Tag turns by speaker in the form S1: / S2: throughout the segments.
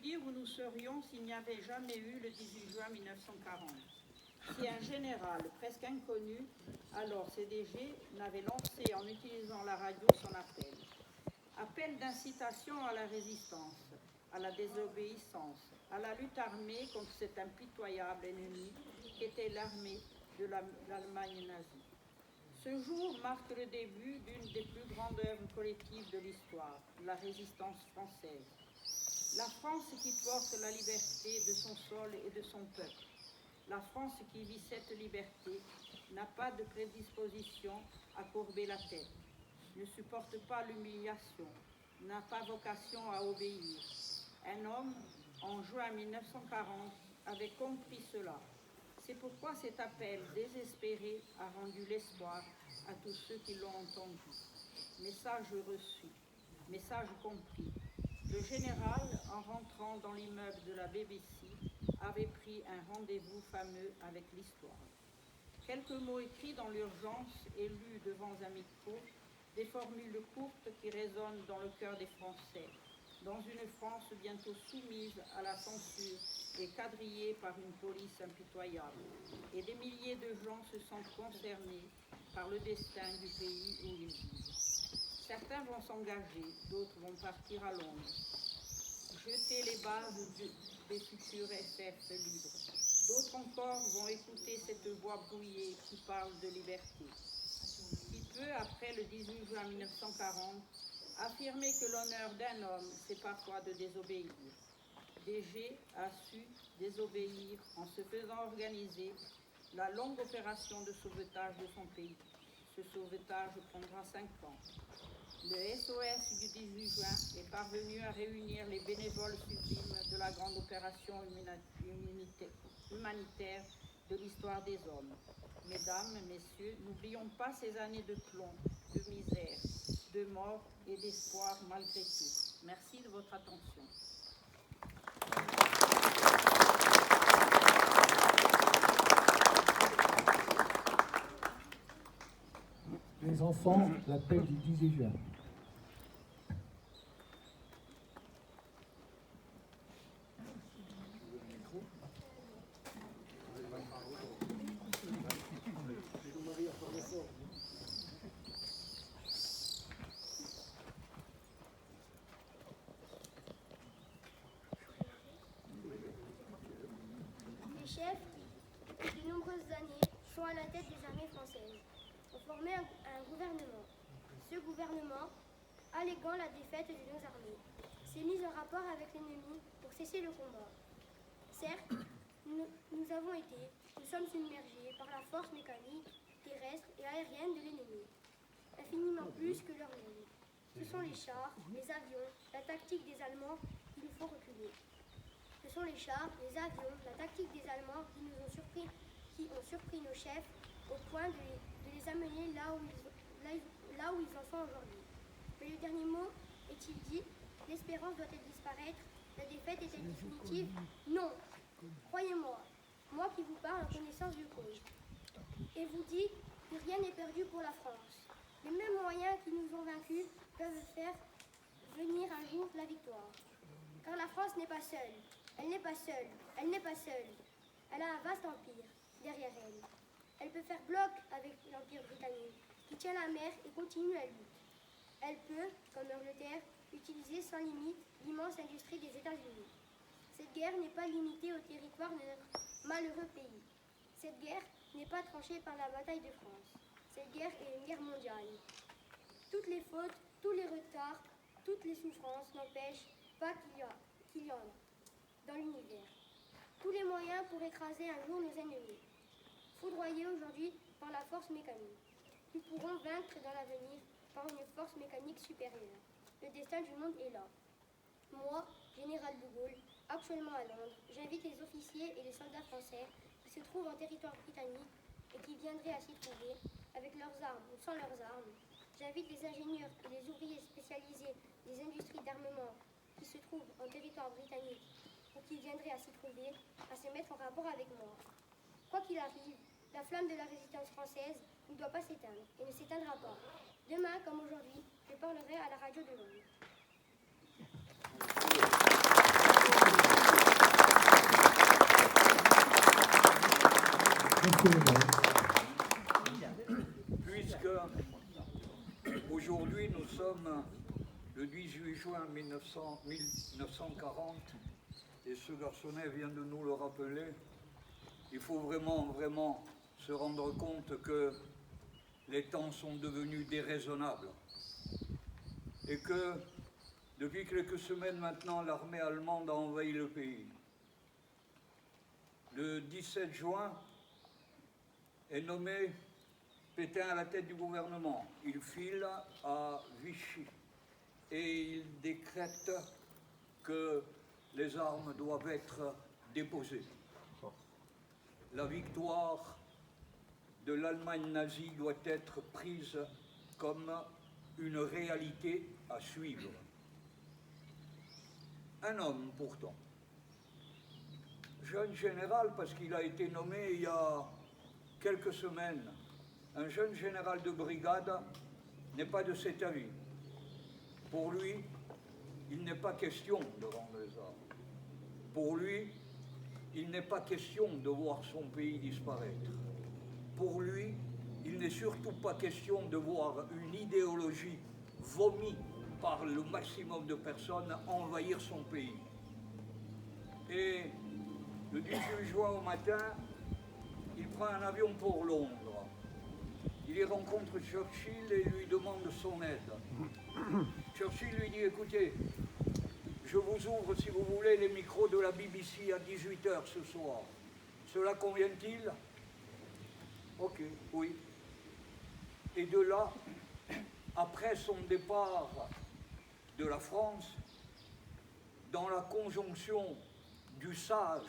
S1: dire où nous serions s'il n'y avait jamais eu le 18 juin 1940. Si un général presque inconnu, alors CDG, n'avait lancé en utilisant la radio son appel. Appel d'incitation à la résistance, à la désobéissance, à la lutte armée contre cet impitoyable ennemi qu'était l'armée de l'Allemagne nazie. Ce jour marque le début d'une des plus grandes œuvres collectives de l'histoire, la résistance française. La France qui porte la liberté de son sol et de son peuple. La France qui vit cette liberté n'a pas de prédisposition à courber la tête, ne supporte pas l'humiliation, n'a pas vocation à obéir. Un homme, en juin 1940, avait compris cela. C'est pourquoi cet appel désespéré a rendu l'espoir à tous ceux qui l'ont entendu. Message reçu, message compris. Le général, en rentrant dans l'immeuble de la BBC, avait pris un rendez-vous fameux avec l'histoire. Quelques mots écrits dans l'urgence et lus devant un micro, des formules courtes qui résonnent dans le cœur des Français, dans une France bientôt soumise à la censure et quadrillée par une police impitoyable. Et des milliers de gens se sentent concernés par le destin du pays où ils vivent. Certains vont s'engager, d'autres vont partir à Londres, jeter les bases des futurs SF libres. D'autres encore vont écouter cette voix brouillée qui parle de liberté. Qui peut, après le 18 juin 1940, affirmer que l'honneur d'un homme, c'est parfois de désobéir. DG a su désobéir en se faisant organiser la longue opération de sauvetage de son pays. Ce sauvetage prendra 5 ans. Le SOS du 18 juin est parvenu à réunir les bénévoles sublimes de la grande opération humanitaire de l'histoire des hommes. Mesdames, Messieurs, n'oublions pas ces années de plomb, de misère, de mort et d'espoir malgré tout. Merci de votre attention.
S2: Les enfants, l'appel du 18 juin.
S3: Les chefs, depuis de nombreuses années, sont à la tête des armées françaises, ont formé un gouvernement. Ce gouvernement, alléguant la défaite de nos armées, s'est mis en rapport avec l'ennemi pour cesser le combat. Certes, nous sommes submergés par la force mécanique, terrestre et aérienne de l'ennemi, infiniment plus que leur nombre. Ce sont les chars, les avions, la tactique des Allemands qui nous font reculer. Ce sont les chars, les avions, la tactique des Allemands qui ont surpris nos chefs au point de les amener là où ils en sont aujourd'hui. Mais le dernier mot est-il dit? L'espérance doit-elle disparaître? La défaite est-elle définitive? Non. Croyez-moi, moi qui vous parle en connaissance de cause, et vous dis que rien n'est perdu pour la France. Les mêmes moyens qui nous ont vaincus peuvent faire venir un jour la victoire. Car la France n'est pas seule. Elle n'est pas seule. Elle n'est pas seule. Elle a un vaste empire derrière elle. Elle peut faire bloc avec l'Empire britannique, qui tient la mer et continue la lutte. Elle peut, comme l'Angleterre, utiliser sans limite l'immense industrie des États-Unis. Cette guerre n'est pas limitée au territoire de notre malheureux pays. Cette guerre n'est pas tranchée par la bataille de France. Cette guerre est une guerre mondiale. Toutes les fautes, tous les retards, toutes les souffrances n'empêchent pas qu'il y en a dans l'univers. Tous les moyens pour écraser un jour nos ennemis. Foudroyés aujourd'hui par la force mécanique, nous pourrons vaincre dans l'avenir par une force mécanique supérieure. Le destin du monde est là. Moi, général de Gaulle, actuellement à Londres, j'invite les officiers et les soldats français qui se trouvent en territoire britannique et qui viendraient à s'y trouver, avec leurs armes ou sans leurs armes. J'invite les ingénieurs et les ouvriers spécialisés des industries d'armement qui se trouvent en territoire britannique ou qui viendraient à s'y trouver, à se mettre en rapport avec moi. Quoi qu'il arrive, la flamme de la résistance française ne doit pas s'éteindre et ne s'éteindra pas. Demain, comme aujourd'hui, je parlerai à la radio de Londres.
S2: Monsieur le maire.
S4: Puisque aujourd'hui nous sommes le 18 juin 1940 et ce garçonnet vient de nous le rappeler, il faut vraiment se rendre compte que les temps sont devenus déraisonnables et que depuis quelques semaines maintenant, l'armée allemande a envahi le pays. Le 17 juin est nommé Pétain à la tête du gouvernement. Il file à Vichy et il décrète que les armes doivent être déposées. La victoire de l'Allemagne nazie doit être prise comme une réalité à suivre. Un homme pourtant, jeune général parce qu'il a été nommé il y a quelques semaines, un jeune général de brigade n'est pas de cet avis. Pour lui, il n'est pas question de rendre les armes. Pour lui, il n'est pas question de voir son pays disparaître. Pour lui, il n'est surtout pas question de voir une idéologie vomie par le maximum de personnes envahir son pays. Et le 18 juin au matin, il prend un avion pour Londres. Il y rencontre Churchill et lui demande son aide. Churchill lui dit, écoutez, je vous ouvre, si vous voulez, les micros de la BBC à 18h ce soir. Cela convient-il? Ok, oui. Et de là, après son départ de la France, dans la conjonction du sage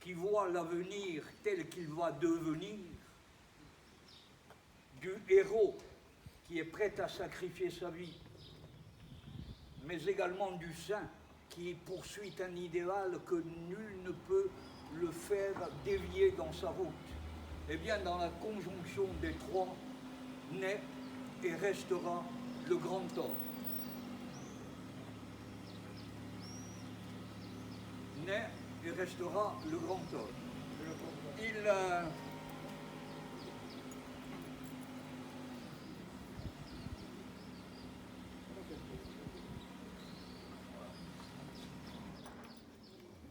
S4: qui voit l'avenir tel qu'il va devenir, du héros qui est prêt à sacrifier sa vie, mais également du saint qui poursuit un idéal que nul ne peut le faire dévier dans sa route. Eh bien, dans la conjonction des trois, naît et restera le grand homme. Naît et restera le grand homme.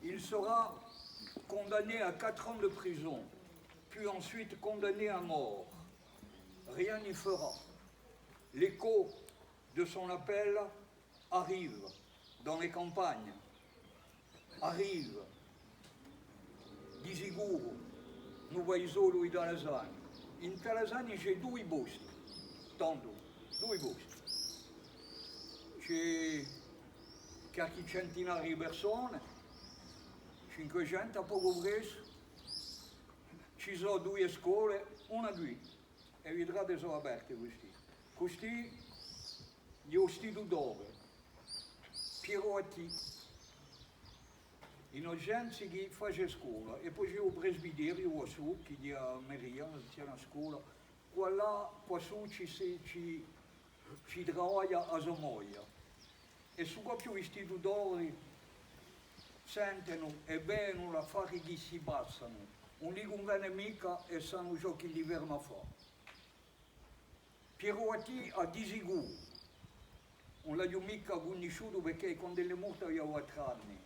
S4: Il sera condamné à 4 ans de prison, puis ensuite condamné à mort. Rien n'y fera. L'écho de son appel arrive dans les campagnes, arrive di sicuro non vai solo in Talasani. In Talasani c'è due posti, tanto, due posti. C'è qualche centinaio di persone, 500 a poco preso, ci sono 2 scuole, una qui, e vi trovate sono aperte questi. Questi gli istitutori, Pierotti, Innocenzi che face scuola, e poi c'è un presbiterio qua su, che di a Maria, c'è una scuola, qua su ci lavora a Somoia. E su qua più istitutori sentono e vedono gli affari che si passano, non gli conviene mica e sanno ciò che gli verranno a fare. Pierotti a di sicuro, non l'ho mica conosciuto perché con delle morte avevo 4 anni,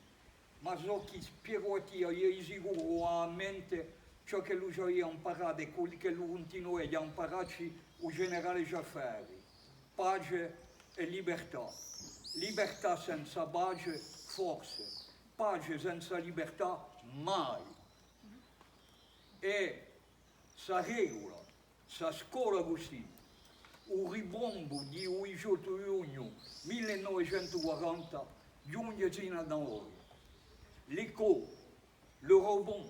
S4: ma so che Pierotti a di sicuro ha a mente ciò che lui aveva imparato e quello che lui continua a impararci il generale Giaffari, pace e libertà. Libertà senza pace, forse. Pace senza libertà, mai. E sa regola, sa scuola così, un ribombo di 18 giugno 1940 giunge fino a noi. L'écho, le rebond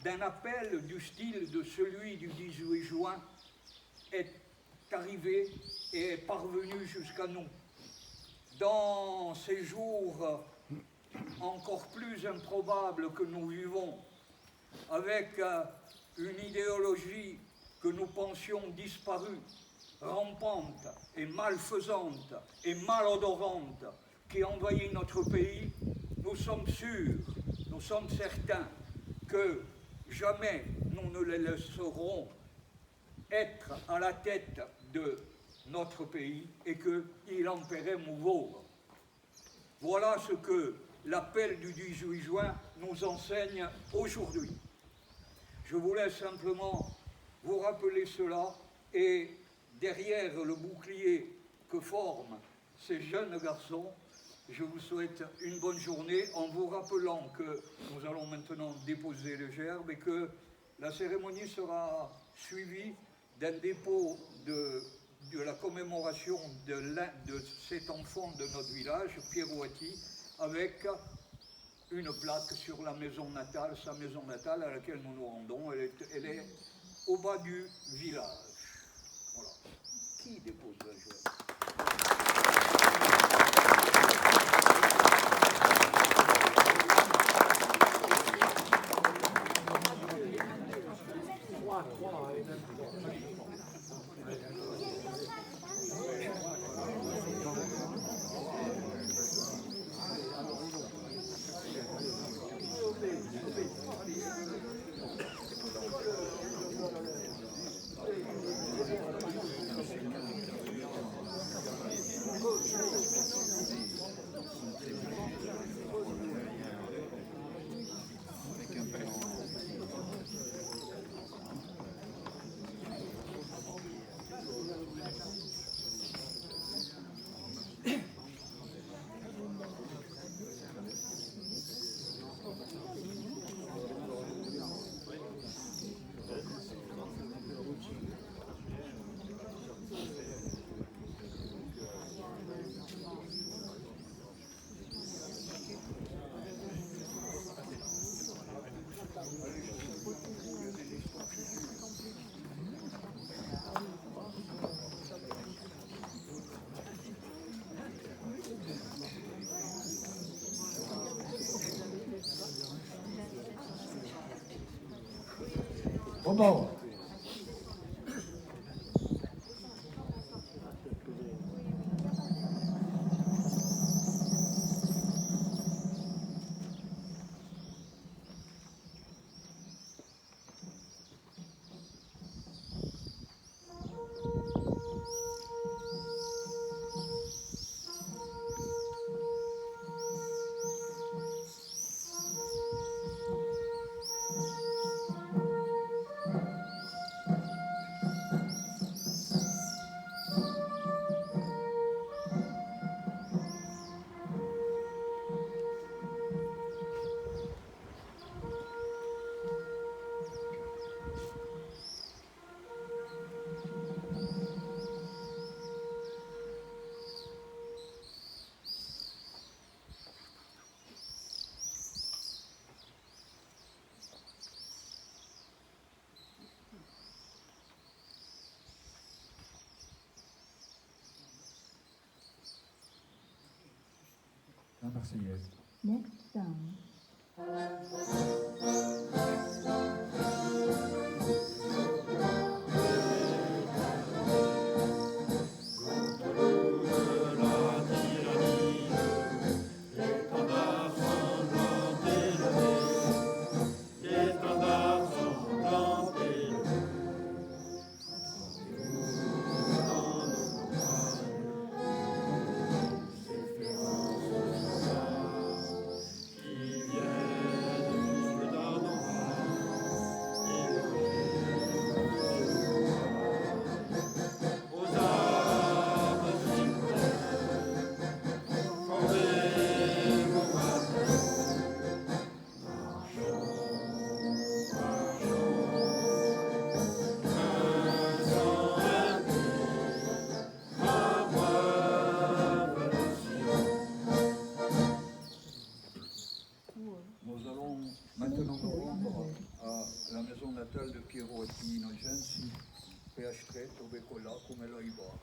S4: d'un appel du style de celui du 18 juin est arrivé et est parvenu jusqu'à nous. Dans ces jours encore plus improbables que nous vivons, avec une idéologie que nous pensions disparue, rampante et malfaisante et malodorante, qui envahit notre pays, nous sommes sûrs, nous sommes certains que jamais nous ne les laisserons être à la tête de notre pays et qu'il en paierait mouvoir. Voilà ce que l'appel du 18 juin nous enseigne aujourd'hui. Je voulais simplement vous rappeler cela et derrière le bouclier que forment ces jeunes garçons, je vous souhaite une bonne journée en vous rappelant que nous allons maintenant déposer le gerbe et que la cérémonie sera suivie d'un dépôt de la commémoration de cet enfant de notre village, Pierroati, avec une plaque sur la maison natale, sa maison natale à laquelle nous nous rendons. Elle est au bas du village. Voilà. Qui dépose le gerbe?
S2: Bon. La Marseillaise.
S5: Next song.
S4: Nous allons maintenant nous rendre à la maison natale de Pierroati Innocenzi, PH3, Tobecola, come lo Ibar.